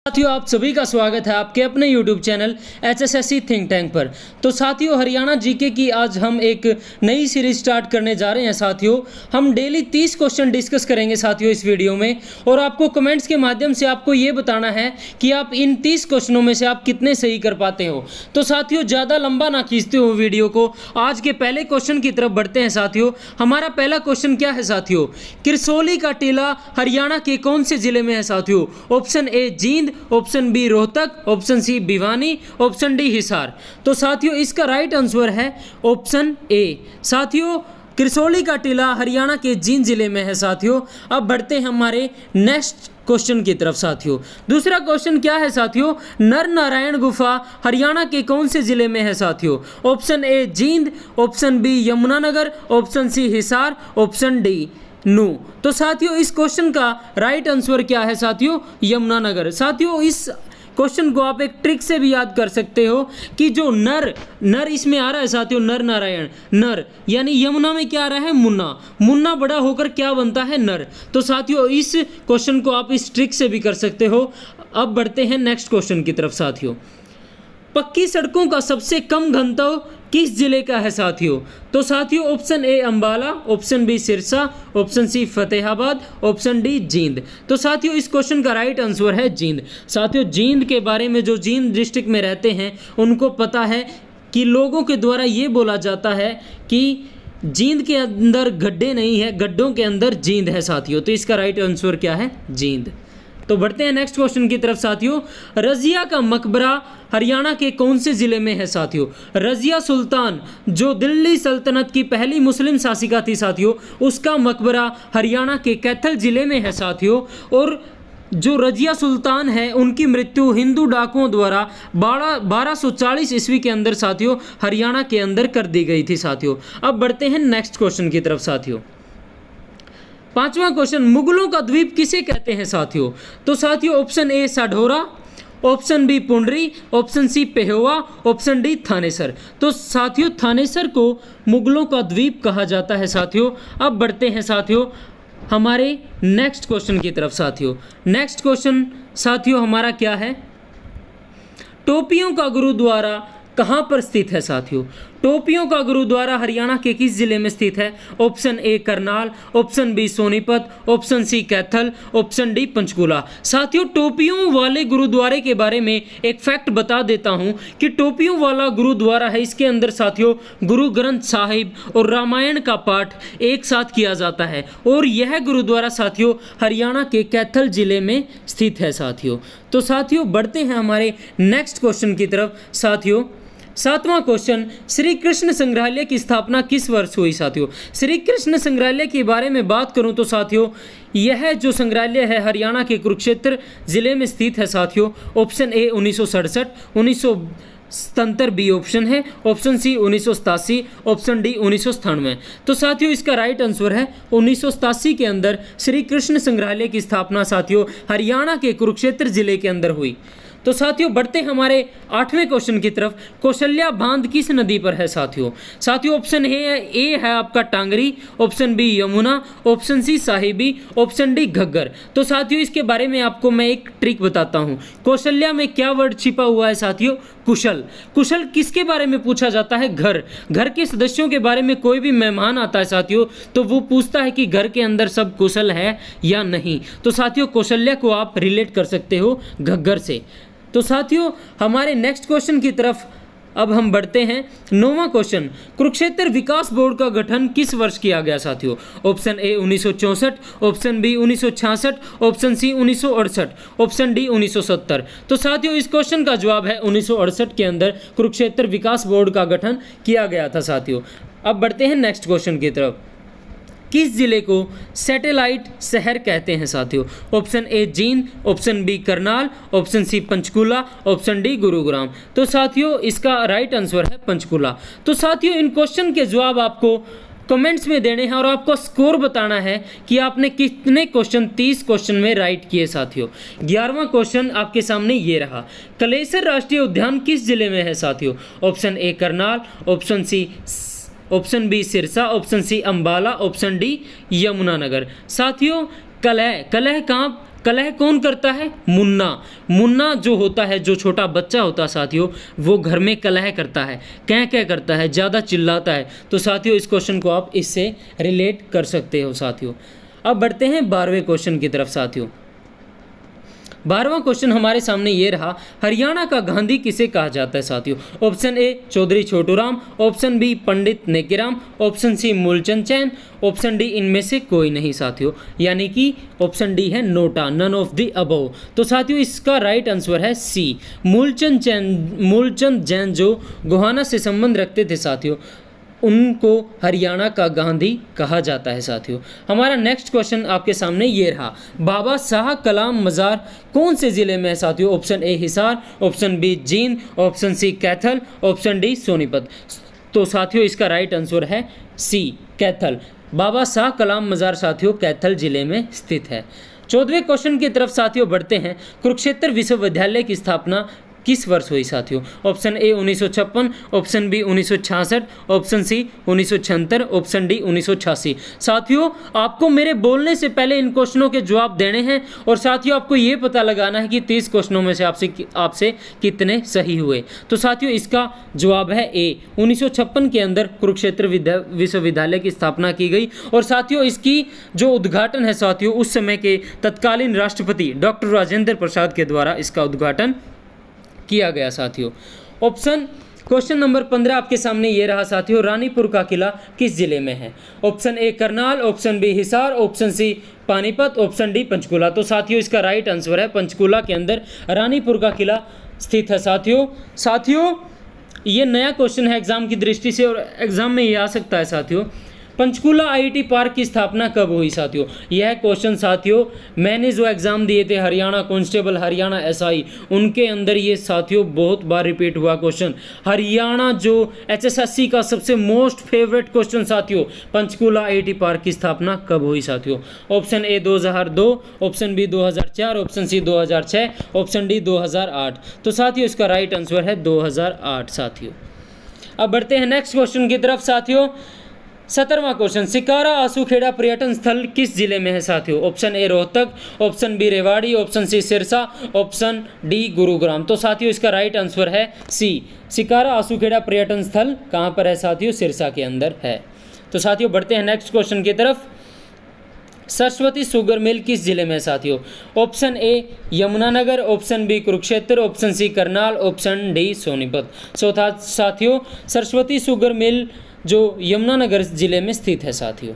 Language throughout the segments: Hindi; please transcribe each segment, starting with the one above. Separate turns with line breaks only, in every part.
साथियों, आप सभी का स्वागत है आपके अपने YouTube channel HSSC think tank पर। तो साथियों, हरियाणा जीके की आज हम एक नई सीरीज स्टार्ट करने जा रहे हैं। साथियों, हम डेली 30 क्वेश्चन डिस्कस करेंगे साथियों इस वीडियो में, और आपको कमेंट्स के माध्यम से आपको ये बताना है कि आप इन 30 क्वेश्चनों में से आप कितने सही कर पाते हो। तो साथियों, ज़्यादा लंबा ना खींचते हो वीडियो को, आज के पहले क्वेश्चन की तरफ बढ़ते हैं। साथियों, हमारा पहला क्वेश्चन क्या है साथियों? किरसोली का टीला हरियाणा के कौन से जिले में है साथियों? Option A Jind, option B Rohtak, option C Bhiwani, option D Hisar. तो साथियों, इसका राइट आंसर है ऑप्शन ए। साथियों, किरसोली का टीला हरियाणा के जींद जिले में है। साथियों, अब बढ़ते हैं हमारे नेक्स्ट क्वेश्चन की तरफ। साथियों, दूसरा क्वेश्चन क्या है साथियों? नर नारायण गुफा हरियाणा के कौन से जिले में है साथियों? Option A Jind, option B Yamunanagar, option C Hisar, option D Nuh. तो साथियों, इस क्वेश्चन का राइट आंसर क्या है साथियों? यमुनानगर। साथियों, इस क्वेश्चन को आप एक ट्रिक से भी याद कर सकते हो कि जो नर इसमें आ रहा है साथियों, नर नारायण, नर यानी यमुना में क्या आ रहा है? मुन्ना। मुन्ना बड़ा होकर क्या बनता है? नर। तो साथियों, इस क्वेश्चन को आप इस ट्रिक से भी कर सकते हो। अब बढ़ते हैं नेक्स्ट क्वेश्चन की तरफ। साथियों, पक्की सड़कों का सबसे कम घनत्व किस जिले का है साथियों? तो साथियों, option A Ambala, option B Sirsa, option C Fatehabad, option D Jind. तो साथियों, इस क्वेश्चन का राइट आंसर है जींद। साथियों, जींद के बारे में जो जींद डिस्ट्रिक्ट में रहते हैं उनको पता है कि लोगों के द्वारा ये बोला जाता है कि जींद के अंदर गड्ढे नहीं है, गड्ढों के अंदर जींद है साथियों। तो इसका राइट आंसर क्या है? जींद। तो बढ़ते हैं नेक्स्ट क्वेश्चन की तरफ। साथियों, रजिया का मकबरा हरियाणा के कौन से जिले में है साथियों? रजिया सुल्तान जो दिल्ली सल्तनत की पहली मुस्लिम शासिका थी साथियों, उसका मकबरा हरियाणा के कैथल जिले में है साथियों। और जो रजिया सुल्तान है उनकी मृत्यु हिंदू डाकुओं द्वारा 1240 ईस्वी के अंदर साथियों हरियाणा के अंदर कर दी गई थी साथियों। अब बढ़ते हैं नेक्स्ट क्वेश्चन की तरफ। साथियों, पांचवा क्वेश्चन, मुगलों का द्वीप किसे कहते हैं साथियों? तो साथियों, option A Sadhaura, option B Pundri, option C Pehowa, option D Thanesar. तो साथियों, थानेसर को मुगलों का द्वीप कहा जाता है साथियों। अब बढ़ते हैं साथियों हमारे नेक्स्ट क्वेश्चन की तरफ। साथियों, नेक्स्ट क्वेश्चन साथियों हमारा क्या है? टोपियों का गुरुद्वारा कहाँ पर स्थित है साथियों? टोपियों का गुरुद्वारा हरियाणा के किस जिले में स्थित है? Option A Karnal, option B Sonipat, option C Kaithal, option D Panchkula. साथियों, टोपियों वाले गुरुद्वारे के बारे में एक फैक्ट बता देता हूं कि टोपियों वाला गुरुद्वारा है, इसके अंदर साथियों गुरु ग्रंथ साहिब और रामायण का पाठ एक साथ किया जाता है, और यह गुरुद्वारा साथियों हरियाणा के कैथल जिले में स्थित है साथियों। तो साथियों, बढ़ते हैं हमारे नेक्स्ट क्वेश्चन की तरफ। साथियों, सातवां क्वेश्चन, श्री कृष्ण संग्रहालय की स्थापना किस वर्ष हुई साथियों? श्री कृष्ण संग्रहालय के बारे में बात करूं तो साथियों, यह जो संग्रहालय है हरियाणा के कुरुक्षेत्र जिले में स्थित है साथियों। ऑप्शन ए 1967, 1977 बी ऑप्शन है, ऑप्शन सी 1987, ऑप्शन डी 1997। तो साथियों, इसका राइट आंसर है 1987 के अंदर श्री कृष्ण संग्रहालय की स्थापना साथियों हरियाणा के कुरुक्षेत्र जिले के अंदर हुई। तो साथियों, बढ़ते हैं हमारे आठवें क्वेश्चन की तरफ। कौशल्या बांध किस नदी पर है साथियों? साथियों, ऑप्शन ए है आपका Tangri, option B Yamuna, option C Sahibi, option D Ghaggar. तो साथियों, इसके बारे में आपको मैं एक ट्रिक बताता हूं। कौशल्या में क्या वर्ड छिपा हुआ है साथियों? कुशल। कुशल किसके बारे में पूछा जाता है? घर के सदस्यों के बारे में कोई भी मेहमान आता है साथियों तो वो पूछता है कि घर के अंदर सब कुशल है या नहीं। तो साथियों, कौशल्या को आप रिलेट कर सकते हो घग्गर से। तो साथियों, हमारे नेक्स्ट क्वेश्चन की तरफ अब हम बढ़ते हैं। नौवां क्वेश्चन, कुरुक्षेत्र विकास बोर्ड का गठन किस वर्ष किया गया साथियों? Option A 1964, option B 1966, option C 1968, option D 1970। तो साथियों, इस क्वेश्चन का जवाब है 1968 के अंदर कुरुक्षेत्र विकास बोर्ड का गठन किया गया था साथियों। अब बढ़ते हैं नेक्स्ट क्वेश्चन की तरफ। किस जिले को सैटेलाइट शहर कहते हैं साथियों? Option A Jind, option B Karnal, option C Panchkula, option D Gurugram. तो साथियों, इसका राइट आंसर है पंचकूला। तो साथियों, इन क्वेश्चन के जवाब आपको कमेंट्स में देने हैं और आपको स्कोर बताना है कि आपने कितने क्वेश्चन 30 क्वेश्चन में राइट किए साथियों। 11वां क्वेश्चन आपके सामने ये रहा, कलेसर राष्ट्रीय उद्यान किस जिले में है साथियों? Option A Karnal, option C option B Sirsa, option C Ambala, option D Yamunanagar. साथियों, कलह कहाँ कलह कौन करता है? मुन्ना। मुन्ना जो होता है, जो छोटा बच्चा होता है साथियों, वो घर में कलह करता है, क्या करता है, ज़्यादा चिल्लाता है। तो साथियों इस क्वेश्चन को आप इससे रिलेट कर सकते हो साथियों। अब बढ़ते हैं 12वें क्वेश्चन की तरफ साथियों। 12वां क्वेश्चन हमारे सामने ये रहा, हरियाणा का गांधी किसे कहा जाता है साथियों? Option A Chaudhary Chhoturam, option B Pandit Nekiram, option C Moolchand Chain, option D इनमें से कोई नहीं साथियों, यानी कि ऑप्शन डी है NOTA, none of the above. तो साथियों इसका राइट आंसर है सी, मूलचंद जैन, जो गोहाना से संबंध रखते थे साथियों, उनको हरियाणा का गांधी कहा जाता है साथियों। हमारा नेक्स्ट क्वेश्चन आपके सामने ये रहा, बाबा शाह कलाम मज़ार कौन से ज़िले में है साथियों? Option A Hisar, option B Jind, option C Kaithal, option D Sonipat. तो साथियों इसका राइट आंसर है सी कैथल। बाबा शाह कलाम मज़ार साथियों कैथल ज़िले में स्थित है। 14वें क्वेश्चन की तरफ साथियों बढ़ते हैं, कुरुक्षेत्र विश्वविद्यालय की स्थापना किस वर्ष हुई साथियों? Option A 1956, option B 1966, option C 1976, option D 1986। साथियों आपको मेरे बोलने से पहले इन क्वेश्चनों के जवाब देने हैं और साथियों आपको ये पता लगाना है कि 30 क्वेश्चनों में से आपसे कितने सही हुए। तो साथियों इसका जवाब है ए, 1956 के अंदर कुरुक्षेत्र विश्वविद्यालय की स्थापना की गई और साथियों इसकी जो उद्घाटन है साथियों उस समय के तत्कालीन राष्ट्रपति डॉक्टर राजेंद्र प्रसाद के द्वारा इसका उद्घाटन किया गया साथियों। क्वेश्चन नंबर 15 आपके सामने ये रहा साथियों, रानीपुर का किला किस जिले में है? Option A Karnal, option B Hisar, option C Panipat, option D Panchkula. तो साथियों इसका राइट आंसर है पंचकुला के अंदर रानीपुर का किला स्थित है साथियों ये नया क्वेश्चन है एग्जाम की दृष्टि से और एग्जाम में ये आ सकता है साथियों। पंचकुला आईआईटी पार्क की स्थापना कब हुई साथियों? यह क्वेश्चन साथियों मैंने जो एग्ज़ाम दिए थे हरियाणा कांस्टेबल, हरियाणा एसआई, उनके अंदर ये साथियों बहुत बार रिपीट हुआ क्वेश्चन। हरियाणा जो एचएसएससी का सबसे मोस्ट फेवरेट क्वेश्चन साथियों, पंचकुला आईआईटी पार्क की स्थापना कब हुई साथियों? Option A 2002, option B 2004, option C 2006, option D 2008। तो साथियों इसका राइट आंसर है 2008 साथियों। अब बढ़ते हैं नेक्स्ट क्वेश्चन की तरफ साथियों। 17वां क्वेश्चन, सिकारा आसूखेड़ा पर्यटन स्थल किस जिले में है साथियों? Option A Rohtak, option B Rewari, option C Sirsa, option D Gurugram. तो साथियों इसका राइट आंसर है सी, सिकारा आसूखेड़ा पर्यटन स्थल कहाँ पर है साथियों? सिरसा के अंदर है। तो साथियों बढ़ते हैं नेक्स्ट क्वेश्चन की तरफ। सरस्वती शुगर मिल किस जिले में है साथियों? Option A Yamunanagar, option B Kurukshetra, option C Karnal, option D Sonipat. साथियों सरस्वती शुगर मिल जो यमुनानगर जिले में स्थित है साथियों।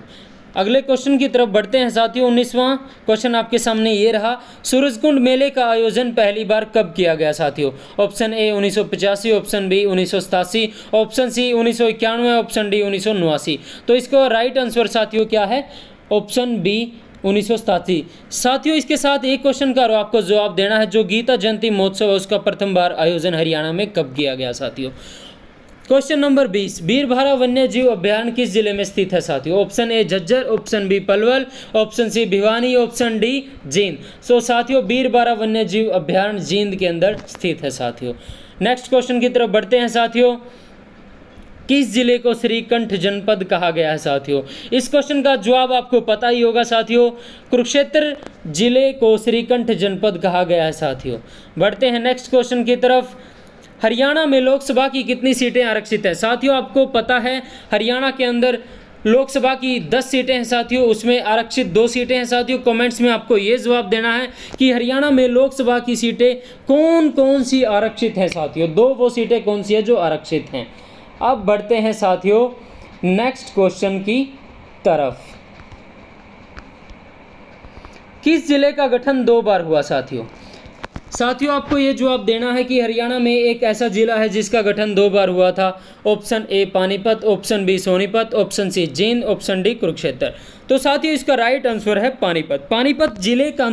अगले क्वेश्चन की तरफ बढ़ते हैं साथियों। 19वां क्वेश्चन आपके सामने ये रहा, सूरजकुंड मेले का आयोजन पहली बार कब किया गया साथियों? Option A 1985, option B 1987, option C 1991, option D 1989। तो इसका राइट आंसर साथियों क्या है? Option B 1987। साथियों इसके साथ एक क्वेश्चन का आपको जवाब देना है, जो गीता जयंती महोत्सव है उसका प्रथम बार आयोजन हरियाणा में कब किया गया साथियों? क्वेश्चन नंबर 20, बीरभारा वन्य जीव अभ्यारण्य किस जिले में स्थित है साथियों? Option A Jhajjar, option B Palwal, option C Bhiwani, option D Jind. So साथियों बीरभारा वन्य जीव अभ्यारण्य जींद के अंदर स्थित है साथियों। नेक्स्ट क्वेश्चन की तरफ बढ़ते हैं साथियों। किस जिले को श्रीकंठ जनपद कहा गया है साथियों? इस क्वेश्चन का जवाब आपको पता ही होगा साथियों, कुरुक्षेत्र जिले को श्रीकंठ जनपद कहा गया है साथियों। बढ़ते हैं नेक्स्ट क्वेश्चन की तरफ। हरियाणा में लोकसभा की कितनी सीटें आरक्षित है साथियों? आपको पता है हरियाणा के अंदर लोकसभा की 10 सीटें हैं साथियों, उसमें आरक्षित 2 सीटें हैं साथियों। कमेंट्स में आपको ये जवाब देना है कि हरियाणा में लोकसभा की सीटें कौन कौन सी आरक्षित हैं साथियों। 2 वो सीटें कौन सी है जो आरक्षित हैं। अब बढ़ते हैं साथियों नेक्स्ट क्वेश्चन की तरफ। किस जिले का गठन 2 बार हुआ साथियों? साथियों आपको ये जवाब देना है कि हरियाणा में एक ऐसा जिला है जिसका गठन 2 बार हुआ था। Option A Panipat, option B Sonipat, option C Jind, option D Kurukshetra. तो साथियों इसका राइट आंसर है पानीपत। पानीपत जिले का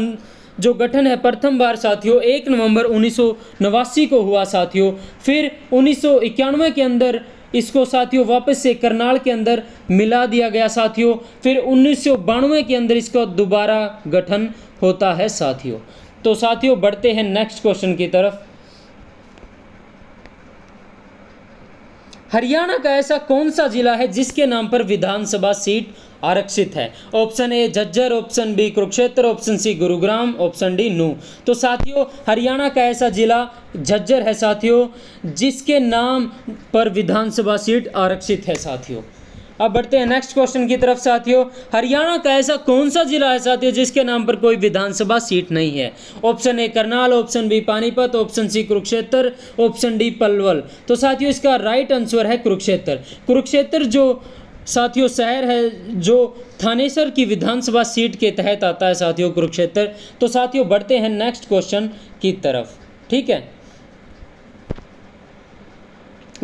जो गठन है प्रथम बार साथियों 1 नवंबर 1989 को हुआ साथियों। फिर 1991 के अंदर इसको साथियों वापस से करनाल के अंदर मिला दिया गया साथियों। फिर 1992 के अंदर इसका दोबारा गठन होता है साथियों। तो साथियों बढ़ते हैं नेक्स्ट क्वेश्चन की तरफ। हरियाणा का ऐसा कौन सा जिला है जिसके नाम पर विधानसभा सीट आरक्षित है? Option A Jhajjar, option B Kurukshetra, option C Gurugram, option D Nuh. तो साथियों हरियाणा का ऐसा जिला झज्जर है साथियों, जिसके नाम पर विधानसभा सीट आरक्षित है साथियों। अब बढ़ते हैं नेक्स्ट क्वेश्चन की तरफ साथियों। हरियाणा का ऐसा कौन सा जिला है साथियों जिसके नाम पर कोई विधानसभा सीट नहीं है? Option A Karnal, option B Panipat, option C Kurukshetra, option D Palwal. तो साथियों इसका राइट आंसर है कुरुक्षेत्र। कुरुक्षेत्र जो साथियों शहर है जो थानेसर की विधानसभा सीट के तहत आता है साथियों, कुरुक्षेत्र। तो साथियों बढ़ते हैं नेक्स्ट क्वेश्चन की तरफ, ठीक है।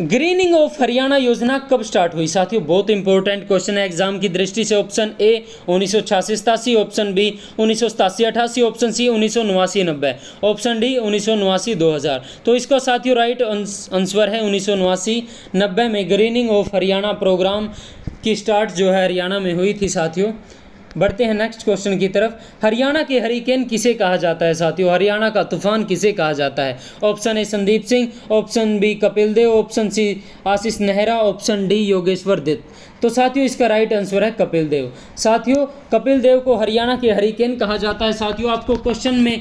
ग्रीनिंग ऑफ हरियाणा योजना कब स्टार्ट हुई? साथियों बहुत इंपॉर्टेंट क्वेश्चन है एग्जाम की दृष्टि से। Option A 1986-87, option B 1987-88, option C 1989-90, option D 1989-2000। तो इसका साथियों राइट आंसर है 1989-90 में ग्रीनिंग ऑफ हरियाणा प्रोग्राम की स्टार्ट जो है हरियाणा में हुई थी साथियों। बढ़ते हैं नेक्स्ट क्वेश्चन की तरफ। हरियाणा के हरिकेन किसे कहा जाता है साथियों? हरियाणा का तूफान किसे कहा जाता है? Option A Sandeep Singh, option B Kapil Dev, option C Ashish Nehra, option D Yogeshwar Dutt. तो साथियों इसका राइट आंसर है कपिल देव। साथियों कपिल देव को हरियाणा के हरिकेन कहा जाता है। साथियों आपको क्वेश्चन में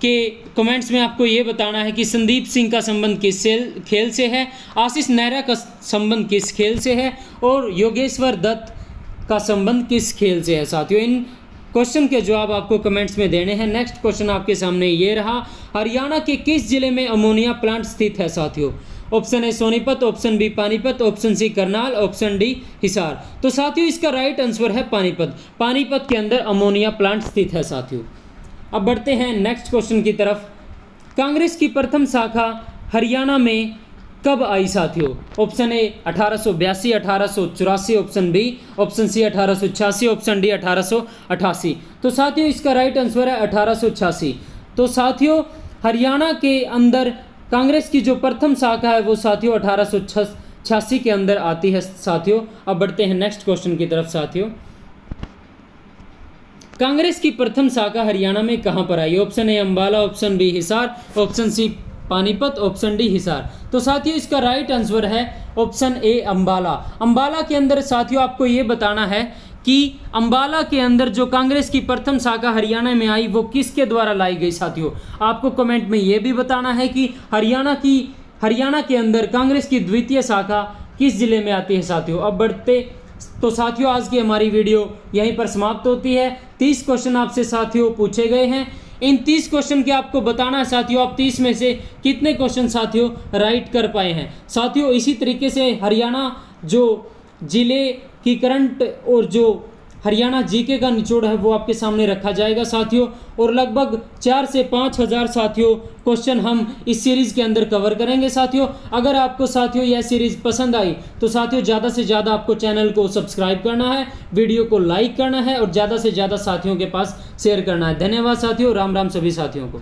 के कमेंट्स में आपको ये बताना है कि संदीप सिंह का संबंध किस खेल से है, आशीष नेहरा का संबंध किस खेल से है और योगेश्वर दत्त का संबंध किस खेल से है साथियों। इन क्वेश्चन के जवाब आपको कमेंट्स में देने हैं। नेक्स्ट क्वेश्चन आपके सामने ये रहा, हरियाणा के किस जिले में अमोनिया प्लांट स्थित है साथियों? Option A Sonipat, option B Panipat, option C Karnal, option D Hisar. तो साथियों इसका राइट आंसर है पानीपत। पानीपत के अंदर अमोनिया प्लांट स्थित है साथियों। अब बढ़ते हैं नेक्स्ट क्वेश्चन की तरफ। कांग्रेस की प्रथम शाखा हरियाणा में कब आई साथियों? Option A 1882, 1884, option B, option C 1886, option D 1888। तो साथियों इसका राइट आंसर है 1886। तो साथियों हरियाणा के अंदर कांग्रेस की जो प्रथम शाखा है वो साथियों 1886 के अंदर आती है साथियों। अब बढ़ते हैं नेक्स्ट क्वेश्चन की तरफ साथियों। कांग्रेस की प्रथम शाखा हरियाणा में कहां पर आई? Option A Ambala, option B Hisar, option C Panipat, option D Hisar. तो साथियों इसका राइट आंसर है ऑप्शन ए अंबाला। अंबाला के अंदर साथियों आपको ये बताना है कि अंबाला के अंदर जो कांग्रेस की प्रथम शाखा हरियाणा में आई वो किसके द्वारा लाई गई साथियों। आपको कमेंट में ये भी बताना है कि हरियाणा के अंदर कांग्रेस की द्वितीय शाखा किस जिले में आती है साथियों। अब बढ़ते तो साथियों आज की हमारी वीडियो यहीं पर समाप्त होती है। 30 क्वेश्चन आपसे साथियों पूछे गए हैं। इन 30 क्वेश्चन के आपको बताना है साथियों आप 30 में से कितने क्वेश्चन साथियों राइट कर पाए हैं साथियों। इसी तरीके से हरियाणा जो जिले की करंट और जो हरियाणा जीके का निचोड़ है वो आपके सामने रखा जाएगा साथियों। और लगभग 4 से 5 हज़ार साथियों क्वेश्चन हम इस सीरीज़ के अंदर कवर करेंगे साथियों। अगर आपको साथियों यह सीरीज़ पसंद आई तो साथियों ज़्यादा से ज़्यादा आपको चैनल को सब्सक्राइब करना है, वीडियो को लाइक करना है और ज़्यादा से ज़्यादा साथियों के पास शेयर करना है। धन्यवाद साथियों। राम राम सभी साथियों को।